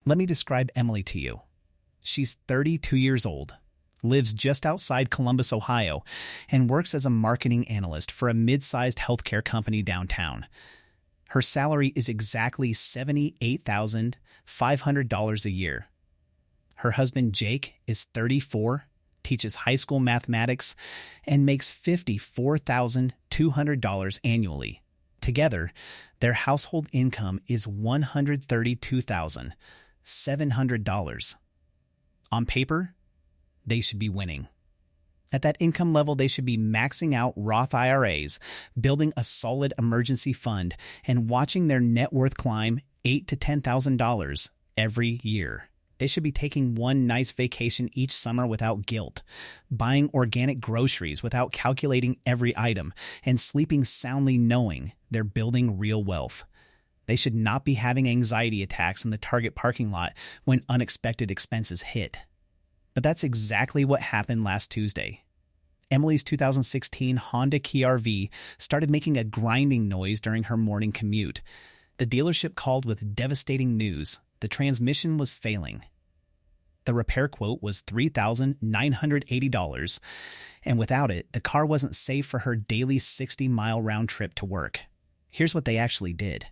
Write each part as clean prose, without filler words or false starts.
Let me describe Emily to you. She's 32 years old, lives just outside Columbus, Ohio, and works as a marketing analyst for a mid-sized healthcare company downtown. Her salary is exactly $78,500 a year. Her husband, Jake, is 34, teaches high school mathematics, and makes $54,200 annually. Together, their household income is $132,700. On paper, they should be winning. At that income level, they should be maxing out Roth IRAs, building a solid emergency fund, and watching their net worth climb $8,000 to $10,000 every year. They should be taking one nice vacation each summer without guilt, buying organic groceries without calculating every item, and sleeping soundly knowing they're building real wealth. They should not be having anxiety attacks in the Target parking lot when unexpected expenses hit. But that's exactly what happened last Tuesday. Emily's 2016 Honda KR-V started making a grinding noise during her morning commute. The dealership called with devastating news. The transmission was failing. The repair quote was $3,980, and without it, the car wasn't safe for her daily 60-mile round trip to work. Here's what they actually did.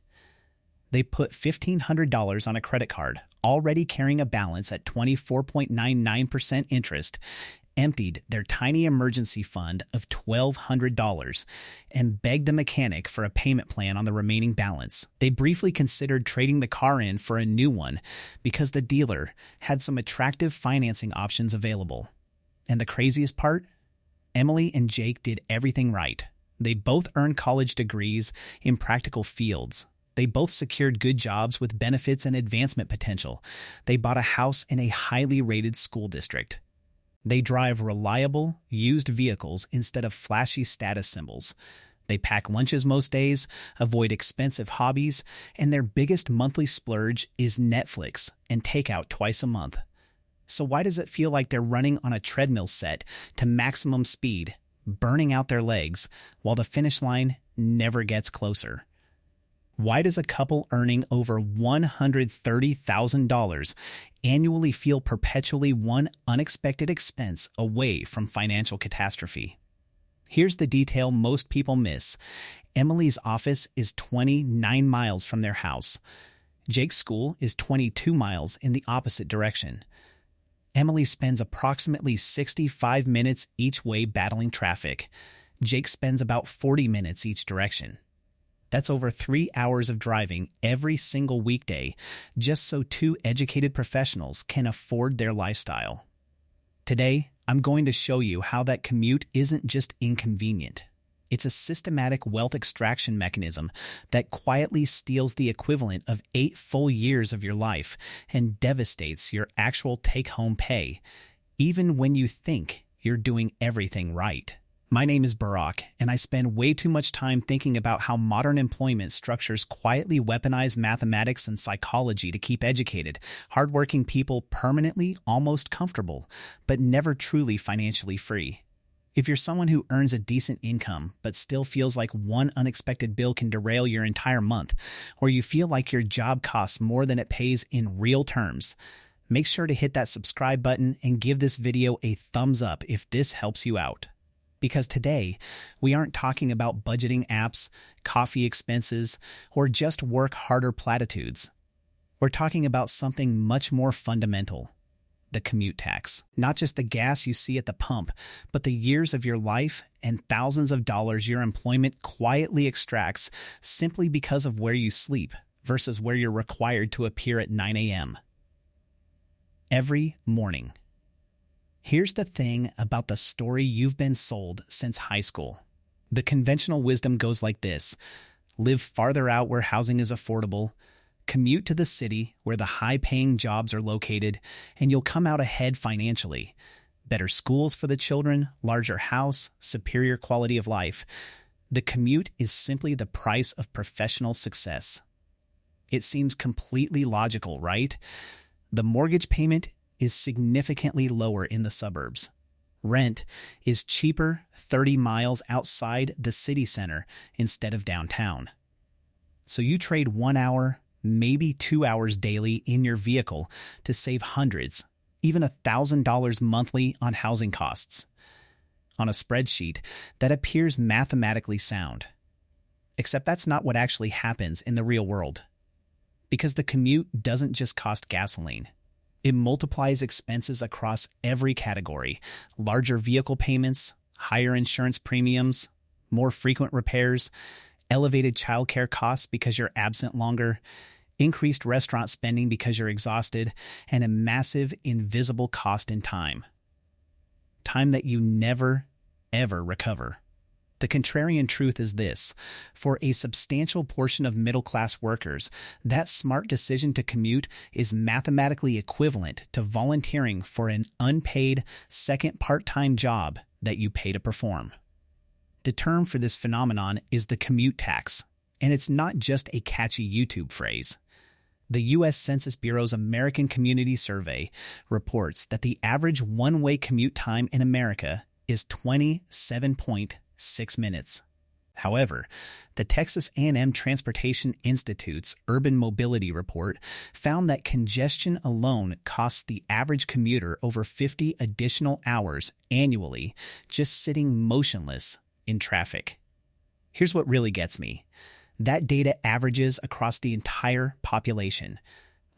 They put $1,500 on a credit card, already carrying a balance at 24.99% interest, emptied their tiny emergency fund of $1,200, and begged the mechanic for a payment plan on the remaining balance. They briefly considered trading the car in for a new one because the dealer had some attractive financing options available. And the craziest part? Emily and Jake did everything right. They both earned college degrees in practical fields. They both secured good jobs with benefits and advancement potential. They bought a house in a highly rated school district. They drive reliable, used vehicles instead of flashy status symbols. They pack lunches most days, avoid expensive hobbies, and their biggest monthly splurge is Netflix and takeout twice a month. So why does it feel like they're running on a treadmill set to maximum speed, burning out their legs, while the finish line never gets closer? Why does a couple earning over $130,000 annually feel perpetually one unexpected expense away from financial catastrophe? Here's the detail most people miss. Emily's office is 29 miles from their house. Jake's school is 22 miles in the opposite direction. Emily spends approximately 65 minutes each way battling traffic. Jake spends about 40 minutes each direction. That's over 3 hours of driving every single weekday just so two educated professionals can afford their lifestyle. Today, I'm going to show you how that commute isn't just inconvenient. It's a systematic wealth extraction mechanism that quietly steals the equivalent of 8 full years of your life and devastates your actual take-home pay, even when you think you're doing everything right. My name is Barack, and I spend way too much time thinking about how modern employment structures quietly weaponize mathematics and psychology to keep educated, hardworking people permanently almost comfortable, but never truly financially free. If you're someone who earns a decent income but still feels like one unexpected bill can derail your entire month, or you feel like your job costs more than it pays in real terms, make sure to hit that subscribe button and give this video a thumbs up if this helps you out. Because today, we aren't talking about budgeting apps, coffee expenses, or just work harder platitudes. We're talking about something much more fundamental, the commute tax. Not just the gas you see at the pump, but the years of your life and thousands of dollars your employment quietly extracts simply because of where you sleep versus where you're required to appear at 9 a.m. every morning. Here's the thing about the story you've been sold since high school. The conventional wisdom goes like this: live farther out where housing is affordable, commute to the city where the high-paying jobs are located, and you'll come out ahead financially. Better schools for the children, larger house, superior quality of life. The commute is simply the price of professional success. It seems completely logical, right? The mortgage payment is significantly lower in the suburbs. Rent is cheaper 30 miles outside the city center instead of downtown. So you trade 1 hour, maybe 2 hours daily in your vehicle to save hundreds, even $1,000 monthly on housing costs. On a spreadsheet that appears mathematically sound. Except that's not what actually happens in the real world. Because the commute doesn't just cost gasoline. It multiplies expenses across every category: larger vehicle payments, higher insurance premiums, more frequent repairs, elevated childcare costs because you're absent longer, increased restaurant spending because you're exhausted, and a massive invisible cost in time. Time that you never, ever recover. The contrarian truth is this: for a substantial portion of middle-class workers, that smart decision to commute is mathematically equivalent to volunteering for an unpaid second part-time job that you pay to perform. The term for this phenomenon is the commute tax, and it's not just a catchy YouTube phrase. The U.S. Census Bureau's American Community Survey reports that the average one-way commute time in America is 27.6 minutes. However, the Texas A&M Transportation Institute's Urban Mobility Report found that congestion alone costs the average commuter over 50 additional hours annually just sitting motionless in traffic. Here's what really gets me. That data averages across the entire population: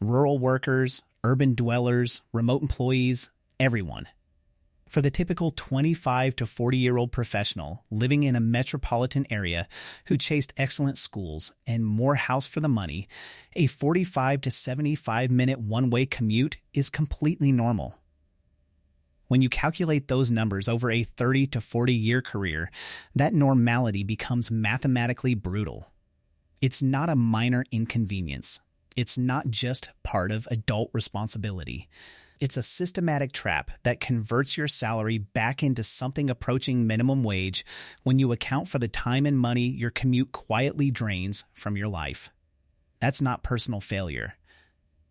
rural workers, urban dwellers, remote employees, everyone. For the typical 25 to 40-year-old professional living in a metropolitan area who chased excellent schools and more house for the money, a 45 to 75-minute one-way commute is completely normal. When you calculate those numbers over a 30 to 40-year career, that normality becomes mathematically brutal. It's not a minor inconvenience. It's not just part of adult responsibility. It's a systematic trap that converts your salary back into something approaching minimum wage when you account for the time and money your commute quietly drains from your life. That's not personal failure.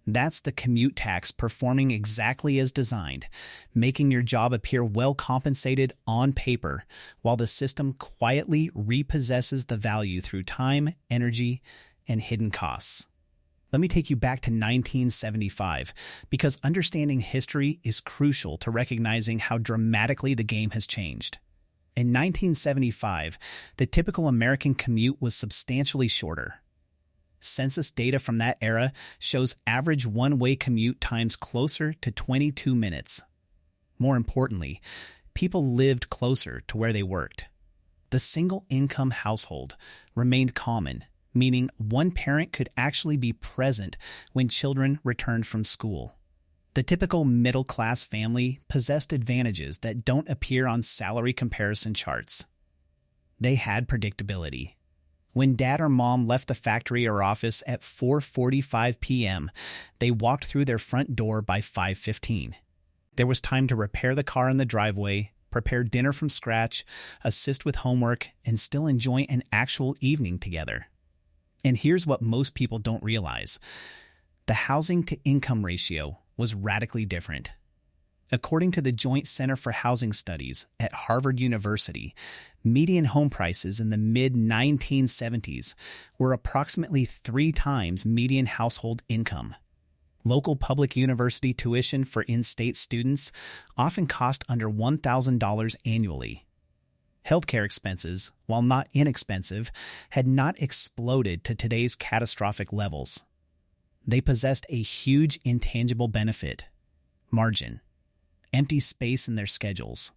That's the commute tax performing exactly as designed, making your job appear well compensated on paper, while the system quietly repossesses the value through time, energy, and hidden costs. Let me take you back to 1975, because understanding history is crucial to recognizing how dramatically the game has changed. In 1975, the typical American commute was substantially shorter. Census data from that era shows average one-way commute times closer to 22 minutes. More importantly, people lived closer to where they worked. The single-income household remained common, meaning one parent could actually be present when children returned from school. The typical middle-class family possessed advantages that don't appear on salary comparison charts. They had predictability. When dad or mom left the factory or office at 4:45 p.m., they walked through their front door by 5:15. There was time to repair the car in the driveway, prepare dinner from scratch, assist with homework, and still enjoy an actual evening together. And here's what most people don't realize. The housing-to-income ratio was radically different. According to the Joint Center for Housing Studies at Harvard University, median home prices in the mid-1970s were approximately 3 times median household income. Local public university tuition for in-state students often cost under $1,000 annually. Healthcare expenses, while not inexpensive, had not exploded to today's catastrophic levels. They possessed a huge intangible benefit: margin. Empty space in their schedules.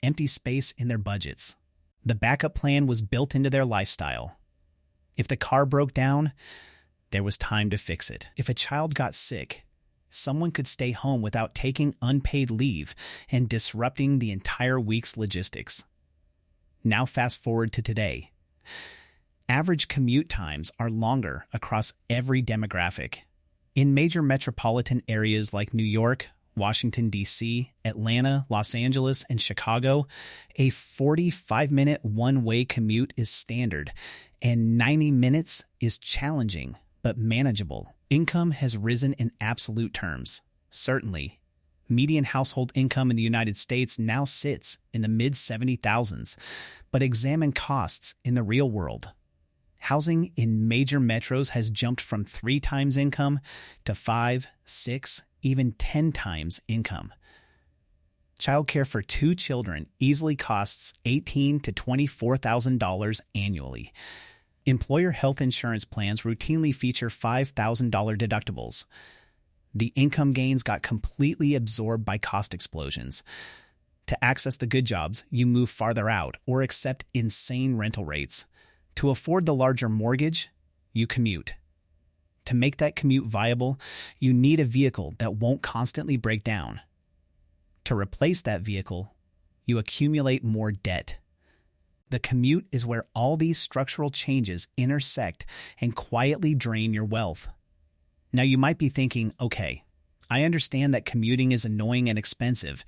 Empty space in their budgets. The backup plan was built into their lifestyle. If the car broke down, there was time to fix it. If a child got sick, someone could stay home without taking unpaid leave and disrupting the entire week's logistics. Now fast forward to today. Average commute times are longer across every demographic. In major metropolitan areas like New York, Washington, D.C., Atlanta, Los Angeles, and Chicago, a 45-minute one-way commute is standard, and 90 minutes is challenging but manageable. Income has risen in absolute terms, certainly. Median household income in the United States now sits in the mid-70,000s, but examine costs in the real world. Housing in major metros has jumped from 3 times income to 5, 6, even 10 times income. Childcare for 2 children easily costs $18,000 to $24,000 annually. Employer health insurance plans routinely feature $5,000 deductibles. The income gains got completely absorbed by cost explosions. To access the good jobs, you move farther out or accept insane rental rates. To afford the larger mortgage, you commute. To make that commute viable, you need a vehicle that won't constantly break down. To replace that vehicle, you accumulate more debt. The commute is where all these structural changes intersect and quietly drain your wealth. Now you might be thinking, okay, I understand that commuting is annoying and expensive,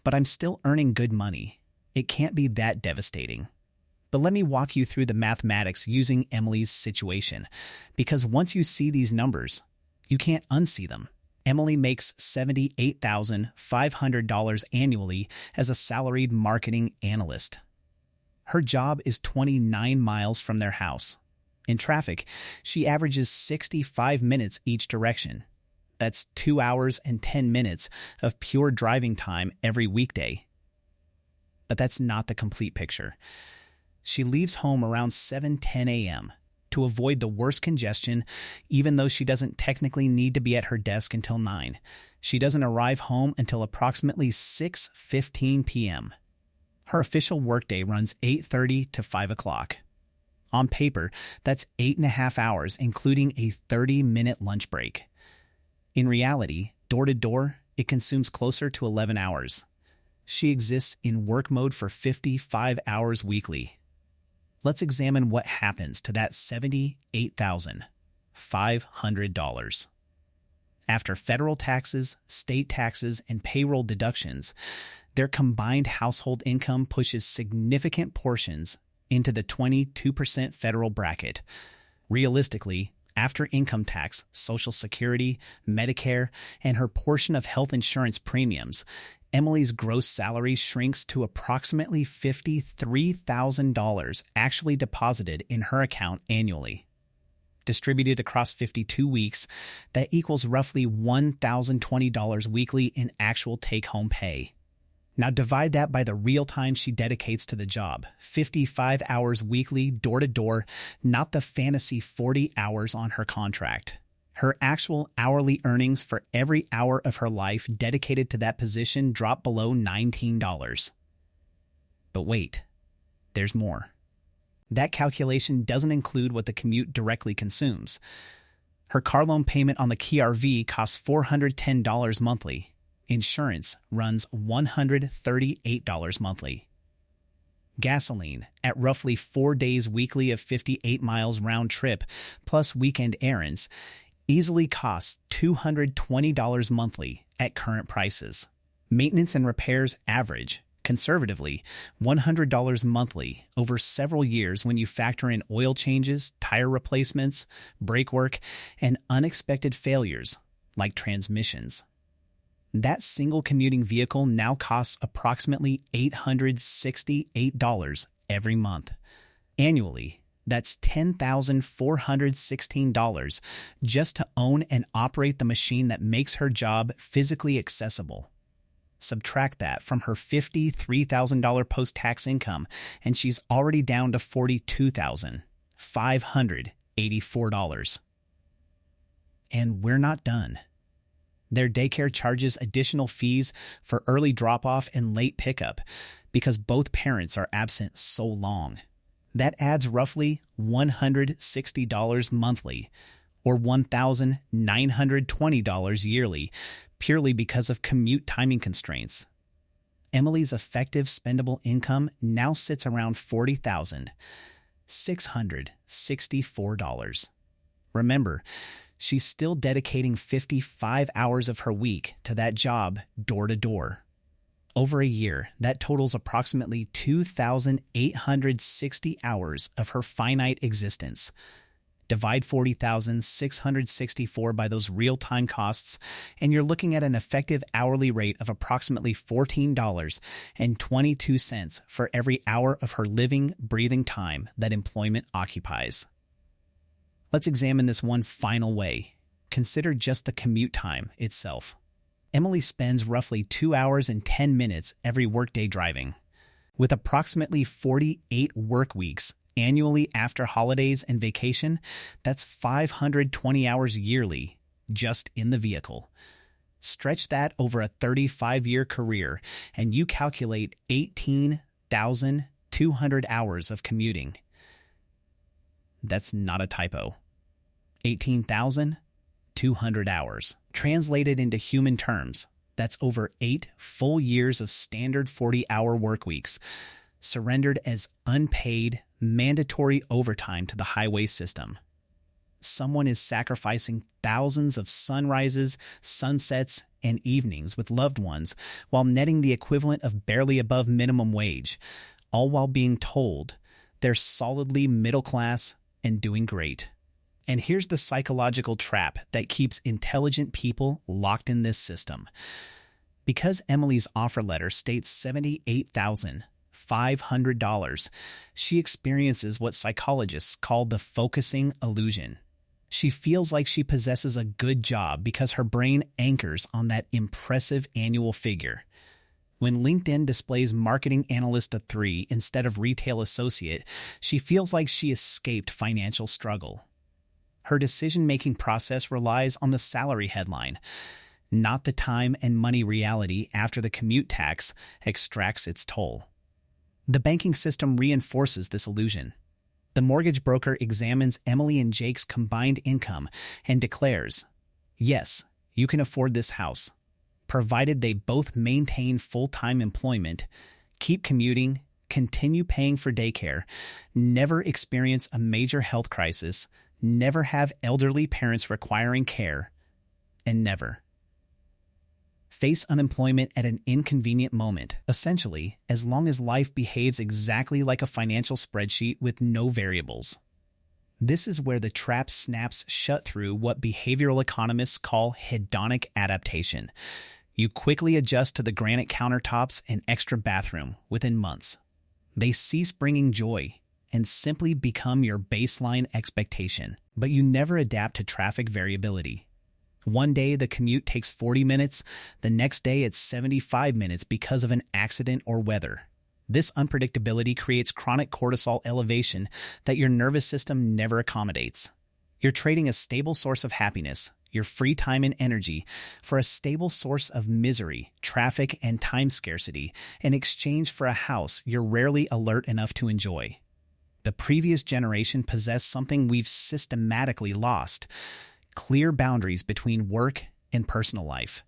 but I'm still earning good money. It can't be that devastating. But let me walk you through the mathematics using Emily's situation, because once you see these numbers, you can't unsee them. Emily makes $78,500 annually as a salaried marketing analyst. Her job is 29 miles from their house. In traffic, she averages 65 minutes each direction. That's 2 hours and 10 minutes of pure driving time every weekday. But that's not the complete picture. She leaves home around 7:10 a.m. to avoid the worst congestion, even though she doesn't technically need to be at her desk until 9. She doesn't arrive home until approximately 6:15 p.m. Her official workday runs 8:30 to 5 o'clock. On paper, that's 8.5 hours, including a 30-minute lunch break. In reality, door to door, it consumes closer to 11 hours. She exists in work mode for 55 hours weekly. Let's examine what happens to that $78,500. After federal taxes, state taxes, and payroll deductions, their combined household income pushes significant portions into the 22% federal bracket. Realistically, after income tax, Social Security, Medicare, and her portion of health insurance premiums, Emily's gross salary shrinks to approximately $53,000 actually deposited in her account annually. Distributed across 52 weeks, that equals roughly $1,020 weekly in actual take-home pay. Now divide that by the real time she dedicates to the job, 55 hours weekly, door-to-door, not the fantasy 40 hours on her contract. Her actual hourly earnings for every hour of her life dedicated to that position drop below $19. But wait, there's more. That calculation doesn't include what the commute directly consumes. Her car loan payment on the Kia RV costs $410 monthly. Insurance runs $138 monthly. Gasoline, at roughly 4 days weekly of 58 miles round trip, plus weekend errands, easily costs $220 monthly at current prices. Maintenance and repairs average, conservatively, $100 monthly over several years when you factor in oil changes, tire replacements, brake work, and unexpected failures like transmissions. That single commuting vehicle now costs approximately $868 every month. Annually, that's $10,416 just to own and operate the machine that makes her job physically accessible. Subtract that from her $53,000 post-tax income, and she's already down to $42,584. And we're not done. Their daycare charges additional fees for early drop-off and late pickup because both parents are absent so long. That adds roughly $160 monthly, or $1,920 yearly, purely because of commute timing constraints. Emily's effective spendable income now sits around $40,664. Remember, she's still dedicating 55 hours of her week to that job door to door. Over a year, that totals approximately 2,860 hours of her finite existence. Divide 40,664 by those real-time costs, and you're looking at an effective hourly rate of approximately $14.22 for every hour of her living, breathing time that employment occupies. Let's examine this one final way. Consider just the commute time itself. Emily spends roughly 2 hours and 10 minutes every workday driving. With approximately 48 work weeks annually after holidays and vacation, that's 520 hours yearly just in the vehicle. Stretch that over a 35-year career, and you calculate 18,200 hours of commuting. That's not a typo. 18,200 hours. Translated into human terms, that's over 8 full years of standard 40-hour work weeks, surrendered as unpaid, mandatory overtime to the highway system. Someone is sacrificing thousands of sunrises, sunsets, and evenings with loved ones while netting the equivalent of barely above minimum wage, all while being told they're solidly middle class and doing great. And here's the psychological trap that keeps intelligent people locked in this system. Because Emily's offer letter states $78,500, she experiences what psychologists call the focusing illusion. She feels like she possesses a good job because her brain anchors on that impressive annual figure. When LinkedIn displays marketing analyst 3 instead of retail associate, she feels like she escaped financial struggle. Her decision-making process relies on the salary headline, not the time and money reality after the commute tax extracts its toll. The banking system reinforces this illusion. The mortgage broker examines Emily and Jake's combined income and declares, yes, you can afford this house, provided they both maintain full-time employment, keep commuting, continue paying for daycare, never experience a major health crisis, never have elderly parents requiring care, and never face unemployment at an inconvenient moment, essentially, as long as life behaves exactly like a financial spreadsheet with no variables. This is where the trap snaps shut through what behavioral economists call hedonic adaptation. You quickly adjust to the granite countertops and extra bathroom within months. They cease bringing joy and simply become your baseline expectation, but you never adapt to traffic variability. One day the commute takes 40 minutes, the next day it's 75 minutes because of an accident or weather. This unpredictability creates chronic cortisol elevation that your nervous system never accommodates. You're trading a stable source of happiness, your free time and energy, for a stable source of misery, traffic, and time scarcity in exchange for a house you're rarely alert enough to enjoy. The previous generation possessed something we've systematically lost: clear boundaries between work and personal life.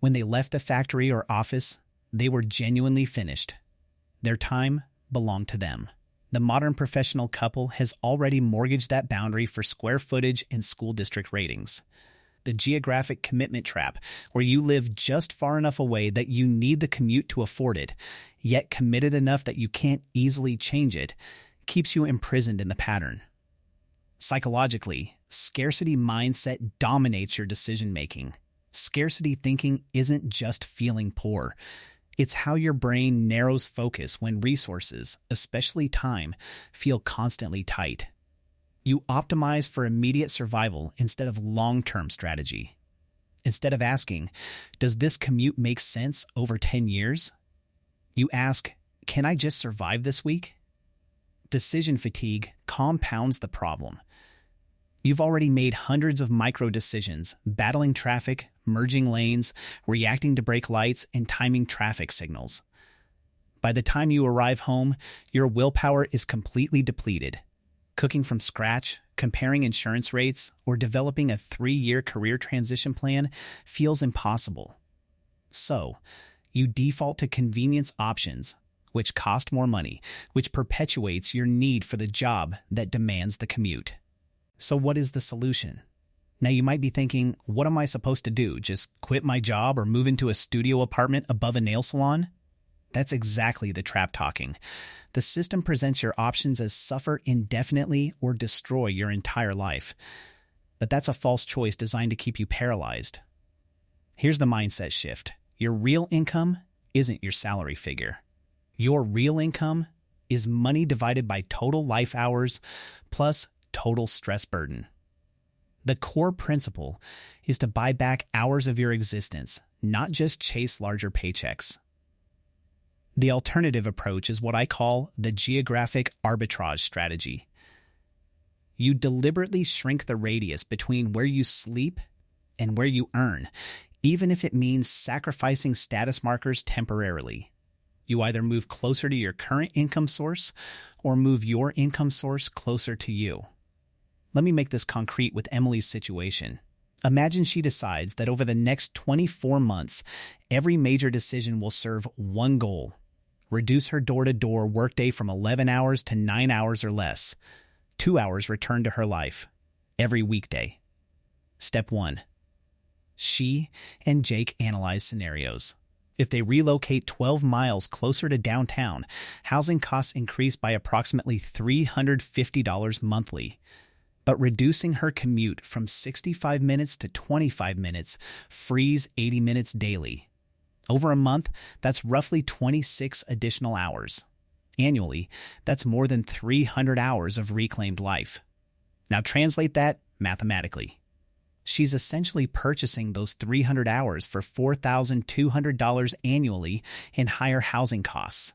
When they left the factory or office, they were genuinely finished. Their time belonged to them. The modern professional couple has already mortgaged that boundary for square footage and school district ratings. The geographic commitment trap, where you live just far enough away that you need the commute to afford it, yet committed enough that you can't easily change it, keeps you imprisoned in the pattern. Psychologically, scarcity mindset dominates your decision-making. Scarcity thinking isn't just feeling poor. It's how your brain narrows focus when resources, especially time, feel constantly tight. You optimize for immediate survival instead of long-term strategy. Instead of asking, does this commute make sense over 10 years? You ask, can I just survive this week? Decision fatigue compounds the problem. You've already made hundreds of micro decisions, battling traffic, merging lanes, reacting to brake lights, and timing traffic signals. By the time you arrive home, your willpower is completely depleted. Cooking from scratch, comparing insurance rates, or developing a 3-year career transition plan feels impossible. So, you default to convenience options, which cost more money, which perpetuates your need for the job that demands the commute. So what is the solution? Now you might be thinking, what am I supposed to do? Just quit my job or move into a studio apartment above a nail salon? That's exactly the trap talking. The system presents your options as suffer indefinitely or destroy your entire life. But that's a false choice designed to keep you paralyzed. Here's the mindset shift. Your real income isn't your salary figure. Your real income is money divided by total life hours plus total stress burden. The core principle is to buy back hours of your existence, not just chase larger paychecks. The alternative approach is what I call the geographic arbitrage strategy. You deliberately shrink the radius between where you sleep and where you earn, even if it means sacrificing status markers temporarily. You either move closer to your current income source or move your income source closer to you. Let me make this concrete with Emily's situation. Imagine she decides that over the next 24 months, every major decision will serve one goal: reduce her door-to-door workday from 11 hours to 9 hours or less. 2 hours return to her life every weekday. Step 1. She and Jake analyze scenarios. If they relocate 12 miles closer to downtown, housing costs increase by approximately $350 monthly. But reducing her commute from 65 minutes to 25 minutes frees 80 minutes daily. Over a month, that's roughly 26 additional hours. Annually, that's more than 300 hours of reclaimed life. Now translate that mathematically. She's essentially purchasing those 300 hours for $4,200 annually in higher housing costs.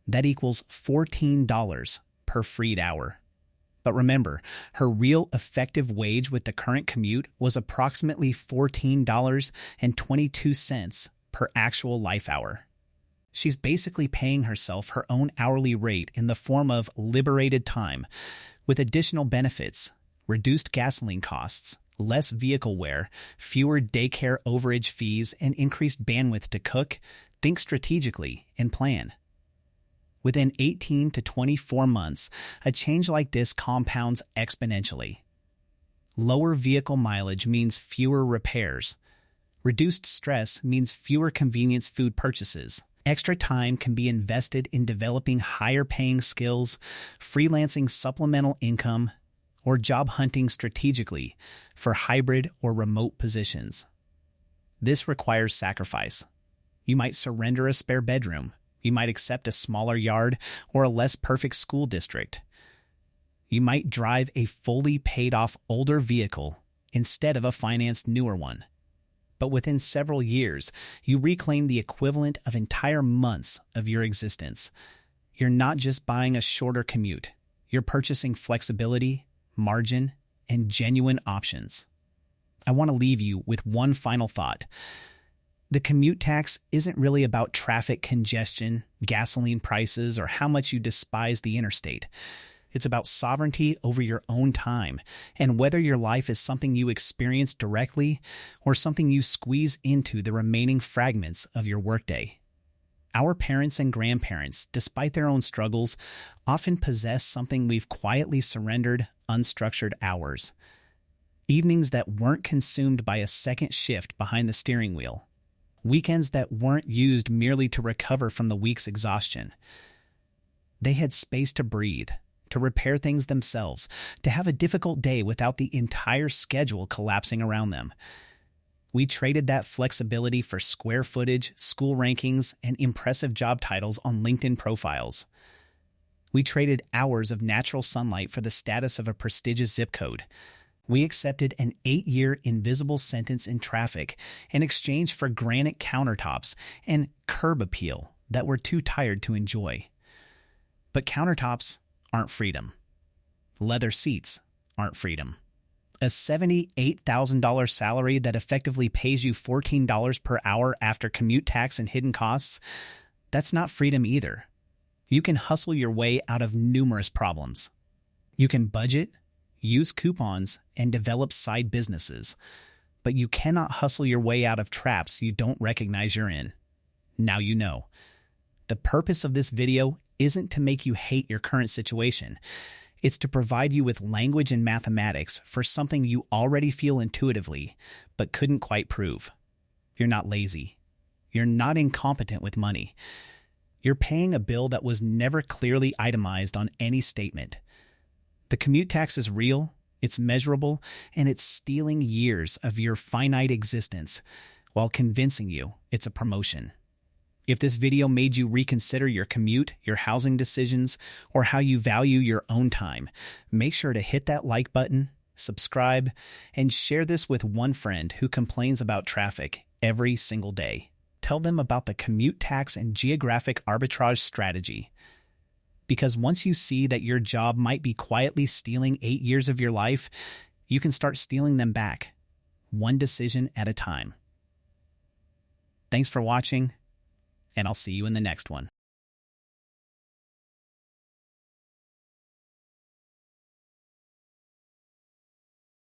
That equals $14 per freed hour. But remember, her real effective wage with the current commute was approximately $14.22 per actual life hour. She's basically paying herself her own hourly rate in the form of liberated time, with additional benefits: reduced gasoline costs, less vehicle wear, fewer daycare overage fees, and increased bandwidth to cook, think strategically, and plan. Within 18 to 24 months, a change like this compounds exponentially. Lower vehicle mileage means fewer repairs. Reduced stress means fewer convenience food purchases. Extra time can be invested in developing higher-paying skills, freelancing supplemental income, or job hunting strategically for hybrid or remote positions. This requires sacrifice. You might surrender a spare bedroom. You might accept a smaller yard or a less perfect school district. You might drive a fully paid-off older vehicle instead of a financed newer one. But within several years, you reclaim the equivalent of entire months of your existence. You're not just buying a shorter commute. You're purchasing flexibility, margin, and genuine options. I want to leave you with one final thought. The commute tax isn't really about traffic congestion, gasoline prices, or how much you despise the interstate. It's about sovereignty over your own time and whether your life is something you experience directly or something you squeeze into the remaining fragments of your workday. Our parents and grandparents, despite their own struggles, often possess something we've quietly surrendered: unstructured hours. Evenings that weren't consumed by a second shift behind the steering wheel. Weekends that weren't used merely to recover from the week's exhaustion. They had space to breathe, to repair things themselves, to have a difficult day without the entire schedule collapsing around them. We traded that flexibility for square footage, school rankings, and impressive job titles on LinkedIn profiles. We traded hours of natural sunlight for the status of a prestigious zip code. We accepted an 8-year invisible sentence in traffic in exchange for granite countertops and curb appeal that we're too tired to enjoy. But countertops aren't freedom. Leather seats aren't freedom. A $78,000 salary that effectively pays you $14 per hour after commute tax and hidden costs, that's not freedom either. You can hustle your way out of numerous problems. You can budget, use coupons, and develop side businesses, but you cannot hustle your way out of traps you don't recognize you're in. Now you know. The purpose of this video isn't to make you hate your current situation. It's to provide you with language and mathematics for something you already feel intuitively, but couldn't quite prove. You're not lazy. You're not incompetent with money. You're paying a bill that was never clearly itemized on any statement. The commute tax is real, it's measurable, and it's stealing years of your finite existence while convincing you it's a promotion. If this video made you reconsider your commute, your housing decisions, or how you value your own time, make sure to hit that like button, subscribe, and share this with one friend who complains about traffic every single day. Tell them about the commute tax and geographic arbitrage strategy. Because once you see that your job might be quietly stealing 8 years of your life, you can start stealing them back, one decision at a time. Thanks for watching, and I'll see you in the next one.